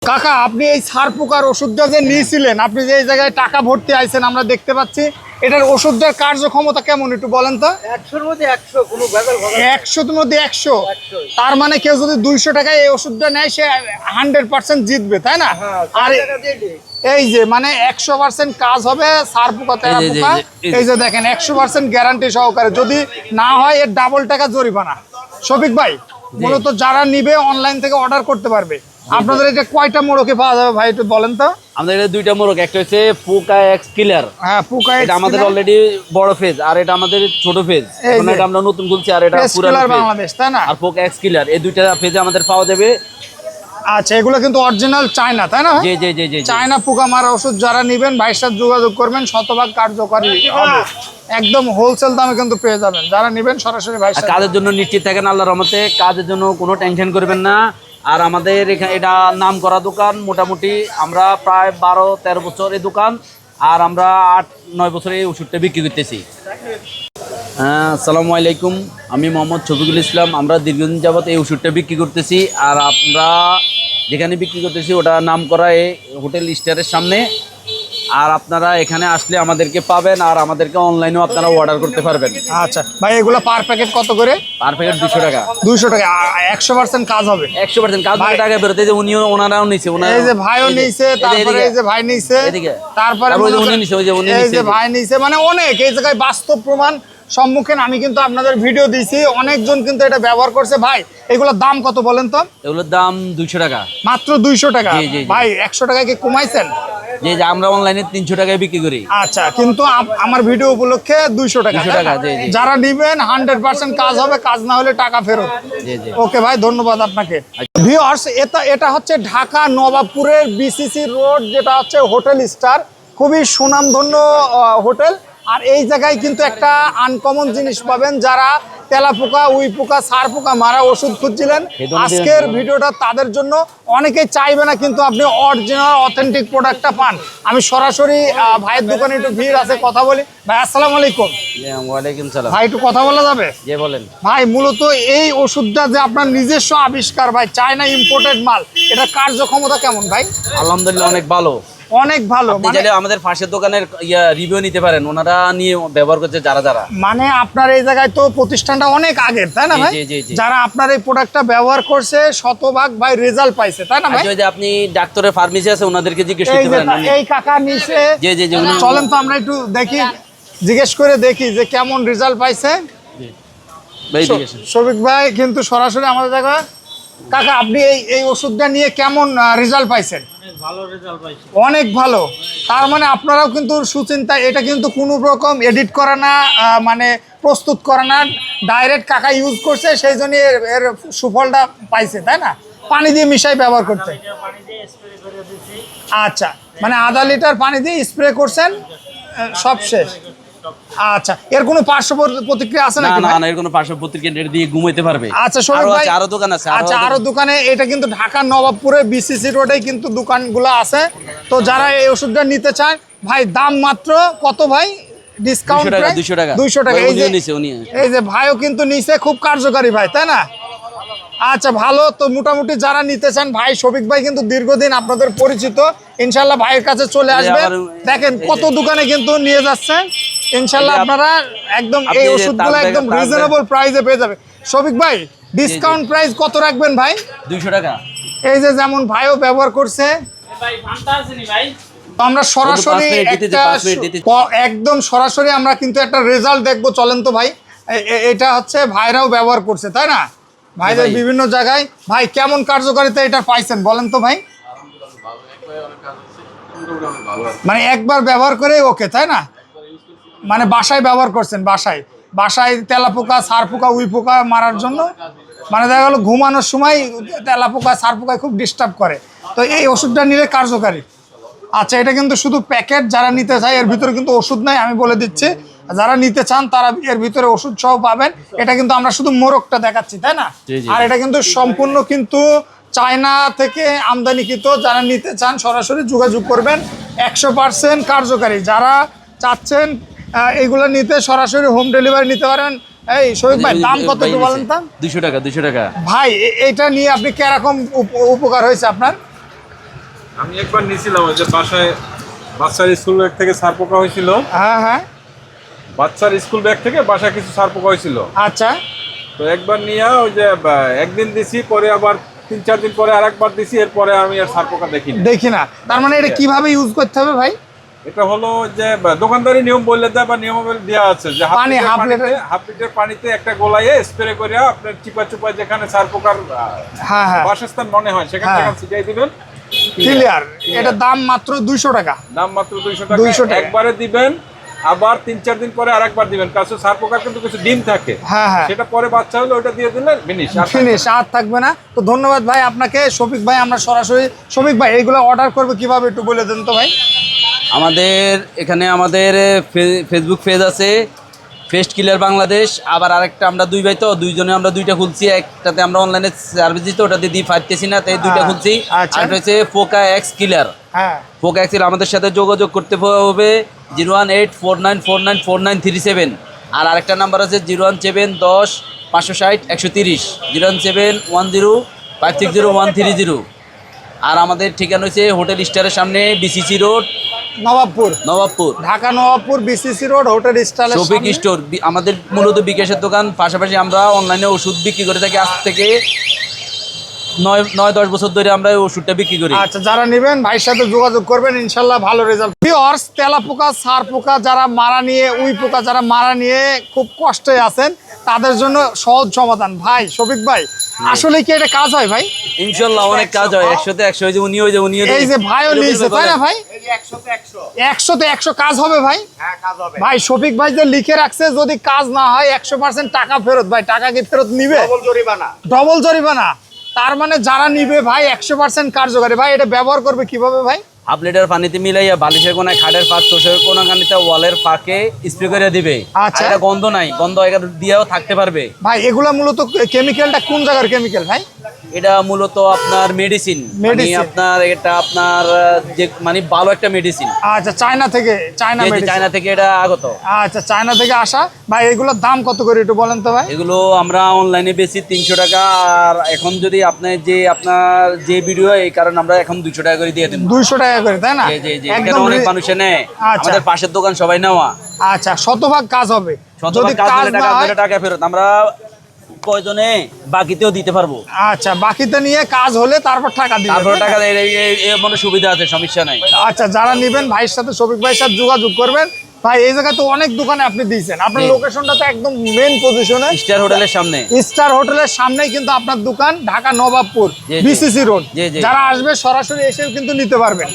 কাকা আপনি এই সার পোকার ওষুধটা যে নিয়েছিলেন, আপনি যে এই জায়গায় টাকা ভর্তি আইছেন আমরা দেখতে পাচ্ছি, এটার ওষুধটার কার্যক্ষমতা কেমন একটু বলেন তো? 100-র মধ্যে 100, কোনো ভেজাল হবে না। 100-র মধ্যে 100। তার মানে কেউ যদি 200 টাকায় এই ওষুধটা নেয় সে 100% জিতবে, তাই না? আর এই যে মানে 100% কাজ হবে সার পোকা তেরা পোকা। এই যে দেখেন 100% গ্যারান্টি সহকারে, যদি না হয় এর ডাবল টাকা জরিমানা। শফিক ভাই, মূলত যারা নিবে অনলাইন থেকে অর্ডার করতে পারবে। আপনাদের এটা কয়টা মোড়কে পাওয়া যাবে ভাই একটু বলেন তো? আমাদের এটা দুইটা মোড়ক, একটা হচ্ছে পোকা এক্স কিলার। হ্যাঁ, পোকা এক্স এটা আমাদের অলরেডি বড় ফেজ, আর এটা আমাদের ছোট ফেজ। এখন এটা আমরা নতুন খুলছি, আর এটা পুরানো ফেজ বাংলাদেশ, তাই না? আর পোকা এক্স কিলার, এই দুইটা ফেজে আমাদের পাওয়া যাবে। আচ্ছা, এগুলো কিন্তু অরিজিনাল চায়না, তাই না? জি জি জি জি। চায়না পোকা মারা ওষুধ যারা নেবেন ভাইয়ের সাথে যোগাযোগ করবেন, শতভাগ কার্যকরী হবে। একদম হোলসেল দামে কিন্তু পেয়ে যাবেন যারা নেবেন সরাসরি ভাইয়ের সাথে। কাজের জন্য নিশ্চিত থাকেন আল্লাহর রহমতে, কাজের জন্য কোনো টেনশন করবেন না। আর আমাদের এখানে এটা নাম করা দোকান, মোটামুটি আমরা প্রায় 12-13 বছর এই দোকান, আর আমরা 8-9 বছর এই ওষুধটা বিক্রি করতেছি। আসসালামু আলাইকুম, আমি মোহাম্মদ শফিকুল ইসলাম। আমরা দীর্ঘদিন যাবত এই ওষুধটা বিক্রি করতেছি, আর আমরা যেখানে বিক্রি করতেছি ওটা নাম করা এই হোটেল স্টারের সামনে। আর আপনারা এখানে আসলে আমাদেরকে পাবেন, আর আমাদেরকে অনলাইনেও আপনারা অর্ডার করতে পারবেন। আচ্ছা ভাই, এগুলো পার প্যাকেট কত করে? পার প্যাকেট 200 টাকা। 200 টাকা। 100% কাজ হবে? 100% কাজ হবে। টাকা বেরোতে যে ওনারাও নিছে, এই যে ভাইও নিছে, তারপরে এই যে ভাই নিছে, তারপরে উনি নিছে, ওই যে উনি এই যে ভাই নিছে, মানে অনেক এই জায়গায় বাস্তব প্রমাণ সম্মুখীন। আমি কিন্তু আপনাদের ভিডিও দিয়েছি, অনেকজন কিন্তু এটা ব্যবহার করছে। ভাই এগুলোর দাম কত বলেন তো? এগুলোর দাম 200 টাকা। মাত্র 200 টাকা? ভাই 100 টাকা কি কমাইছেন? যে আমরা অনলাইনে 300 টাকায় বিক্রি করি। আচ্ছা, কিন্তু আমার ভিডিও উপলক্ষে 200 টাকা। যারা নেবেন 100% কাজ হবে, কাজ না হলে টাকা ফেরত। ওকে ভাই, ধন্যবাদ আপনাকে। ভিউয়ার্স, এটা হচ্ছে ঢাকা নবাবপুরের বিসিসি রোড, যেটা হচ্ছে হোটেল স্টার, খুবই সুনামধন্য হোটেল। আর এই জায়গায় কিন্তু একটা আনকমন জিনিস পাবেন, যারা তেলা পোকা, উই পোকা, সার পোকা মারা ওষুধ খুঁজছিলেন, আজকের ভিডিওটা তাদের জন্য। অনেকেই চাইবে না কিন্তু আপনি অরিজিনাল অথেন্টিক প্রোডাক্টটা পান। আমি সরাসরি ভাইয়ের দোকানে একটু ভিড় আছে, কথা বলি। ভাই আসসালামু আলাইকুম। ওয়ালাইকুম সালাম। ভাই একটু কথা বলা যাবে? জি বলেন। ভাই মূলত এই ওষুধটা যে আপনার নিজস্ব আবিষ্কার ভাই, চায়না ইম্পোর্টেড মাল, এটা কার্যক্ষমতা কেমন ভাই? আলহামদুলিল্লাহ অনেক ভালো, অনেক ভালো। মানে আমাদের পাশের দোকানের রিভিউ নিতে পারেন, ওনারা নিয়ে ব্যবহার করছে যারা। মানে আপনার এই জায়গায় তো প্রতিষ্ঠানটা অনেক আগের, তাই না ভাই? যারা আপনার এই প্রোডাক্টটা ব্যবহার করছে শতভাগ ভাই রেজাল্ট পাইছে, তাই না ভাই? যে আপনি ডাক্তারের ফার্মেসি আছে, ওনাদেরকে জিজ্ঞেস করতে পারেন। এই কাকা নিচে, চলেন তো আমরা একটু দেখি, জিজ্ঞেস করে দেখি যে কেমন রেজাল্ট পাইছে। শফিক ভাই কিন্তু সরাসরি আমাদের জায়গায়। কাকা আপনি এই ওষুধটা নিয়ে কেমন রেজাল্ট পাইছেন? অনেক ভালো। তার মানে আপনারাও কিন্তু সুচিন্তা, এটা কিন্তু কোনো রকম এডিট করা না, মানে প্রস্তুত করা না, ডাইরেক্ট কাকা ইউজ করছে, সেই জন্য এর সুফলটা পাইছে, তাই না? পানি দিয়ে মিশাই ব্যবহার করতে। আচ্ছা, মানে আধা লিটার পানি দিয়ে স্প্রে করছেন, সব শেষ। আচ্ছা, এর কোনো পার্শ্ব প্রতিক্রিয়া আছে নাকি? না, এর কোনো পার্শ্ব প্রতিক্রিয়া, এটা দিয়ে ঘুমাইতে পারবে। আচ্ছা শোনো ভাই, আরো দোকান আছে। আচ্ছা, আরো দোকানে। এটা কিন্তু ঢাকা নবাবপুরে বিসিসি রোডে কিন্তু দোকানগুলো আছে। তো যারা এই ওষুধটা নিতে চায় ভাই, দাম মাত্র কত ভাই? ডিসকাউন্ট 200 টাকা। 200 টাকা। এই যে ভাইও কিন্তু নিচে, খুব কার্যকারী ভাই, তাই না? আচ্ছা ভালো। তো মোটামুটি যারা নিতে চান ভাই, শফিক ভাই কিন্তু দীর্ঘদিন আপনাদের পরিচিত, ইনশাল্লাহ ভাইয়ের কাছে চলে আসবেন। দেখেন কত দোকানে কিন্তু নিয়ে যাচ্ছেন, ইনশাল্লাহ আপনারা একদম এই ওষুধগুলো একদম রিজনেবল প্রাইসে পেয়ে যাবে। শফিক ভাই, ডিসকাউন্ট প্রাইস কত রাখবেন ভাই? 200 টাকা। এই যে যেমন ভাইও ব্যবহার করছে, আমরা সরাসরি একদম সরাসরি আমরা কিন্তু একটা রেজাল্ট দেখবো। চলেন তো ভাই, এটা হচ্ছে ভাইরাও ব্যবহার করছে, তাই না? ভাইদের বিভিন্ন জায়গায়। ভাই কেমন কার্যকারিতা এটা পাইছেন বলেন তো ভাই? মানে একবার ব্যবহার করে ওকে, তাই না? মানে বাসায় ব্যবহার করছেন, বাসায় তেলা পোকা, সার পোকা, উই পোকা মারার জন্য। মানে দেখা গেলো ঘুমানোর সময় তেলা পোকা, সার পোকায় খুব ডিস্টার্ব করে, তো এই ওষুধটা নিলে কার্যকারী। আচ্ছা, এটা কিন্তু শুধু প্যাকেট, যারা নিতে চায় এর ভিতরে কিন্তু ওষুধ নাই, আমি বলে দিচ্ছি। যারা নিতে চান তারা এর ভিতরে ওষুধ সহ পাবেন। এটা কিন্তু আমরা শুধু মোড়কটা দেখাচ্ছি, তাই না? আর এটা কিন্তু সম্পূর্ণ কিন্তু চায়না থেকে আমদানিকৃত। যারা নিতে চান সরাসরি যোগাযোগ করবেন, 100% কার্যকারী। যারা চাচ্ছেন এইগুলো নিতে, সরাসরি হোম ডেলিভারি নিতে পারেন। এই শহীদ ভাই, দাম কত একটু বলেন তো? 200 টাকা। 200 টাকা ভাই, এটা নিয়ে আপনি কিরকম উপকার হয়েছে আপনার? আমি একবার নিয়েছিলাম ওই যে বাসায় বাচ্চার স্কুল ব্যাগ থেকে সার পোকা হয়েছিল। হ্যাঁ হ্যাঁ, বাচ্চার স্কুল ব্যাগ থেকে বাসায় কিছু সার পোকা হয়েছিল। আচ্ছা তো একবার নিয়ে ওই যে একদিন দিছি, পরে আবার 3-4 দিন পরে আরেকবার দিছি, এরপরে আমি আর সার পোকা দেখিনি। দেখি না, তার মানে এটা কিভাবে ইউজ করতে হবে ভাই? এটা হলো যে দোকানদারি নিয়ম বললে দেয় বা নিয়মাবলী দেওয়া আছে যে পানি হাফ লিটার পানিতে একটা গোলায় স্প্রে করে আপনার চিপা চুপা যেখানে সার পোকার হ্যাঁ হ্যাঁ, বাসস্থান মনে হয় সেখানে হ্যাঁ। সেখানে ছিটাই দিবেন। ক্লিয়ার। এটা দাম মাত্র 200 টাকা। দাম মাত্র 200 200 টাকা। টাকা। একবারে দিবেন, আবার 3-4 দিন পরে আরেকবার দিবেন, কারণ সার পোকার কিন্তু কিছু ডিম থাকে, হ্যাঁ হ্যাঁ, সেটা পরে বাচ্চা হলে ওটা দিয়ে দিলে ফিনিশ, আর থাকবে না। তো ধন্যবাদ ভাই আপনাকে। শফিক ভাই, আমরা সরাসরি শফিক ভাই এইগুলো অর্ডার করবো কিভাবে একটু বলে দেন তো ভাই। আমাদের এখানে আমাদের ফেসবুক পেজ আছে, পেস্ট কিলার বাংলাদেশ। আবার আরেকটা আমরা দুই ভাই, তো দুইজনে আমরা দুইটা খুলছি। একটাতে আমরা অনলাইনে সার্ভিস দিতে, ওটাতে দিয়ে পারতেছি না, তাই দুইটা খুলছি। আচ্ছা। আর হচ্ছে পোকা এক্স কিলার। হ্যাঁ, পোকা এক্স কিলার আমাদের সাথে যোগাযোগ করতে হবে 01849494937। আর আরেকটা নাম্বার আছে 01710560130, 01710560130। আর আমাদের ঠিকানা হচ্ছে হোটেল স্টারের সামনে, BCC road, Nawabpur, Nawabpur, Dhaka Nawabpur, BCC road, hotel style. Shafiq store. আমাদের মূলত বিকাশের দোকান, পাশাপাশি আমরা অনলাইনে ওষুধ বিক্রি করে থাকি। আজ থেকে 9-10 বছর ধরে আমরা এই ওষুধটা বিক্রি করি। আচ্ছা, যারা নেবেন ভাইয়ের সাথে যোগাযোগ করবেন, ইনশাল্লাহ ভালো রেজাল্ট। ভিউয়ার্স, তেলা পোকা, সার পোকা যারা মারা নিয়ে, উই পোকা যারা মারা নিয়ে খুব কষ্টে আছেন, তাদের জন্য সহজ সমাধান। ভাই শফিক ভাই, আসলে কি এটা কাজ হয় ভাই? ইনশাল্লাহ অনেক কাজ হয়। 100-তে 100 যে উনি এই যে ভাইও নিয়েছে, তাই না ভাই? এই যে 100 তে 100। 100-তে 100 কাজ হবে ভাই। হ্যাঁ, কাজ হবে। ভাই শফিক ভাই যে লিখে রাখছে, যদি কাজ না হয় 100% টাকা ফেরত। ভাই টাকা কি ফেরত নিবে? ডবল জরিমানা। ডবল জরিমানা। তার মানে যারা নিবে ভাই 100% কার্যকরী। ভাই এটা ব্যবহার করবে কিভাবে ভাই? হাফ লিটার পানিতে মিলাইয়া বালিশের কোনায়, খাটের ফাঁক, তোষের কোনাখানিতে, ওয়ালের ফাঁকে স্প্রে করে দিবে। আচ্ছা। আর এটা গন্ধ নাই, গন্ধ দিয়েও থাকতে পারবে। ভাই এগুলা মূলত কেমিক্যালটা কোন জায়গার কেমিক্যাল ভাই? এটা মূলত আপনার মেডিসিন, Medicine। আপনার এটা আপনার যে মানে ভালো একটা মেডিসিন। আচ্ছা, চায়না থেকে, চায়না মেডিসিন। চায়না থেকে এটা আগত। আচ্ছা, চায়না থেকে আসা। ভাই এগুলোর দাম কত করে একটু বলেন তো ভাই? এগুলো আমরা অনলাইনে বেশি 300 টাকা। আর এখন যদি আপনার যে ভিডিও, এই কারণে আমরা এখন 200 টাকা করে দিয়ে দেব। 200 টাকা করে, তাই না? জি, একদম এখানে অনেক মানুষে নেয়। আচ্ছা। আমাদের পাশের দোকান সবাই নেওয়া। আচ্ছা, শতভাগ কাজ হবে। যদি কাজ কাজ হলে না টাকা হয়, দিলে টাকা ফেরত। আমরা কয়জনে বাকিতেও দিতে পারবো। আচ্ছা, বাকিতে নিয়ে কাজ হলে তারপর টাকা দিবেন। তারপরে টাকা মনে সুবিধা আছে, সমস্যা নাই। আচ্ছা, যারা নেবেন ভাইয়ের সাথে, শফিক ভাইয়ের সাথে যোগাযোগ করবেন। ভাই এই জায়গায় তো অনেক দোকানে আপনি দিয়েছেন, আপনার জি। লোকেশনটা তো একদম মেন পজিশনে, স্টার হোটেলের সামনে। স্টার হোটেলের সামনেই কিন্তু আপনার দোকান, ঢাকা নবাবপুর, জি, জি। BCC road. জি, জি। যারা আসবে সরাসরি এসেও কিন্তু নিতে পারবেন।